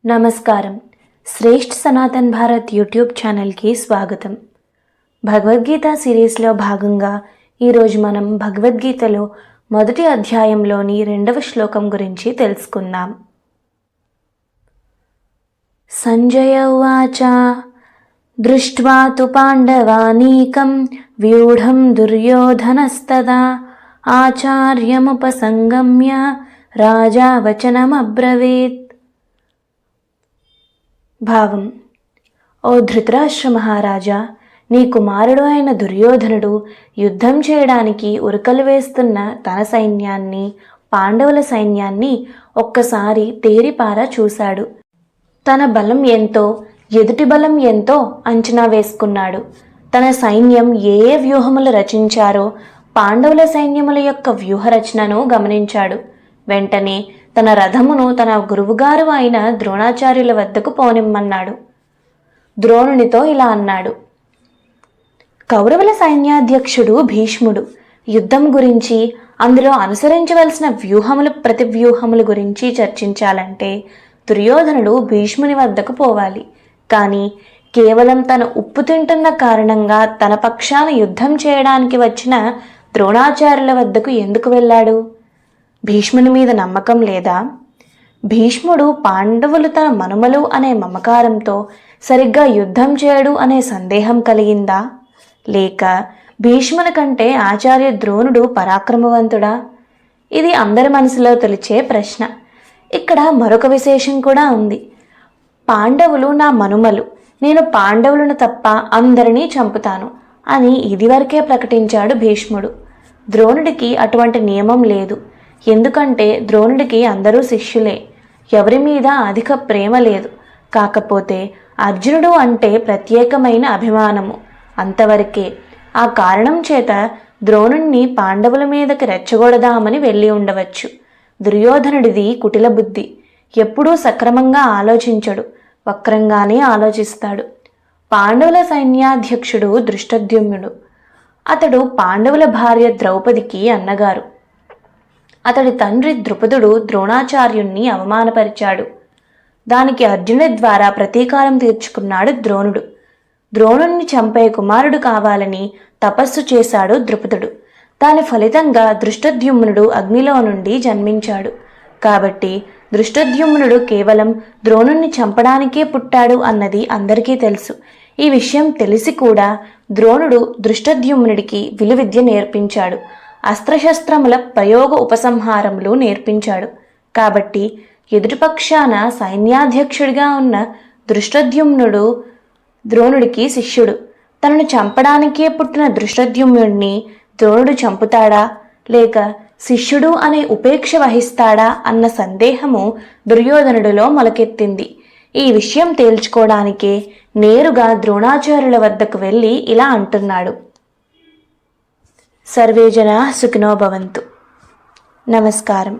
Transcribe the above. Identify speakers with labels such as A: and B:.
A: నమస్కారం. శ్రేష్ఠ సనాతన్ భారత్ యూట్యూబ్ ఛానల్కి స్వాగతం. భగవద్గీత సిరీస్లో భాగంగా ఈరోజు మనం భగవద్గీతలో మొదటి అధ్యాయంలోని 2వ శ్లోకం గురించి తెలుసుకుందాం. సంజయ ఉవాచ దృష్ట్వా తు పాండవానీకం వ్యూఢం దుర్యోధనస్తదా ఆచార్యముపసంగమ్య రాజా వచనమబ్రవీత్. భావం: ఓ ధృతరాష్ట్ర మహారాజా, నీ కుమారుడు అయిన దుర్యోధనుడు యుద్ధం చేయడానికి ఉరకలు వేస్తున్న తన సైన్యాన్ని, పాండవుల సైన్యాన్ని ఒక్కసారి తేరిపారా చూశాడు. తన బలం ఎంతో, ఎదుటి బలం ఎంతో అంచనా వేసుకున్నాడు. తన సైన్యం ఏ వ్యూహములు రచించారో పాండవుల సైన్యముల యొక్క వ్యూహరచనను గమనించాడు. వెంటనే తన రథమును తన గురువుగారు అయిన ద్రోణాచార్యుల వద్దకు పోనిమ్మన్నాడు. ద్రోణునితో ఇలా అన్నాడు: కౌరవుల సైన్యాధ్యక్షుడు భీష్ముడు యుద్ధం గురించి, అందులో అనుసరించవలసిన వ్యూహములు ప్రతివ్యూహముల గురించి చర్చించాలంటే దుర్యోధనుడు భీష్ముని వద్దకు పోవాలి. కానీ కేవలం తన ఉప్పు తింటున్న కారణంగా తన పక్షాన యుద్ధం చేయడానికి వచ్చిన ద్రోణాచార్యుల వద్దకు ఎందుకు వెళ్ళాడు? భీష్ముని మీద నమ్మకం లేదా? భీష్ముడు పాండవులు తన మనుమలు అనే మమకారంతో సరిగ్గా యుద్ధం చేయడు అనే సందేహం కలిగిందా? లేక భీష్ముని కంటే ఆచార్య ద్రోణుడు పరాక్రమవంతుడా? ఇది అందరి మనసులో తొలిచే ప్రశ్న. ఇక్కడ మరొక విశేషం కూడా ఉంది. పాండవులు నా మనుమలు, నేను పాండవులను తప్ప అందరినీ చంపుతాను అని ఇదివరకే ప్రకటించాడు భీష్ముడు. ద్రోణుడికి అటువంటి నియమం లేదు. ఎందుకంటే ద్రోణుడికి అందరూ శిష్యులే, ఎవరి మీద అధిక ప్రేమ లేదు. కాకపోతే అర్జునుడు అంటే ప్రత్యేకమైన అభిమానము, అంతవరకే. ఆ కారణం చేత ద్రోణుణ్ణి పాండవుల మీదకి రెచ్చగొడదామని వెళ్ళి ఉండవచ్చు. దుర్యోధనుడిది కుటిల బుద్ధి. ఎప్పుడూ సక్రమంగా ఆలోచించడు, వక్రంగానే ఆలోచిస్తాడు. పాండవుల సైన్యాధ్యక్షుడు దృష్టద్యుమ్నుడు. అతడు పాండవుల భార్య ద్రౌపదికి అన్నగారు. అతడి తండ్రి ద్రుపదుడు ద్రోణాచార్యుణ్ణి అవమానపరిచాడు. దానికి అర్జునుడి ద్వారా ప్రతీకారం తీర్చుకున్నాడు ద్రోణుడు. ద్రోణుణ్ణి చంపే కుమారుడు కావాలని తపస్సు చేశాడు ద్రుపదుడు. దాని ఫలితంగా దృష్టద్యుమ్నుడు అగ్నిలో నుండి జన్మించాడు. కాబట్టి దృష్టద్యుమ్నుడు కేవలం ద్రోణుణ్ణి చంపడానికే పుట్టాడు అన్నది అందరికీ తెలుసు. ఈ విషయం తెలిసి కూడా ద్రోణుడు దృష్టద్యుమ్నుడికి విలువిద్య నేర్పించాడు. అస్త్రశస్త్రముల ప్రయోగ ఉపసంహారములు నేర్పించాడు. కాబట్టి ఎదుటిపక్షాన సైన్యాధ్యక్షుడిగా ఉన్న దృష్టద్యుమ్నుడు ద్రోణుడికి శిష్యుడు. తనను చంపడానికే పుట్టిన దృష్టద్యుమ్నుడిని ద్రోణుడు చంపుతాడా, లేక శిష్యుడు అనే ఉపేక్ష వహిస్తాడా అన్న సందేహము దుర్యోధనుడిలో మొలకెత్తింది. ఈ విషయం తేల్చుకోవడానికే నేరుగా ద్రోణాచార్యుల వద్దకు వెళ్ళి ఇలా అంటున్నాడు: సర్వే జనా సుఖినో భవంతు. నమస్కారం.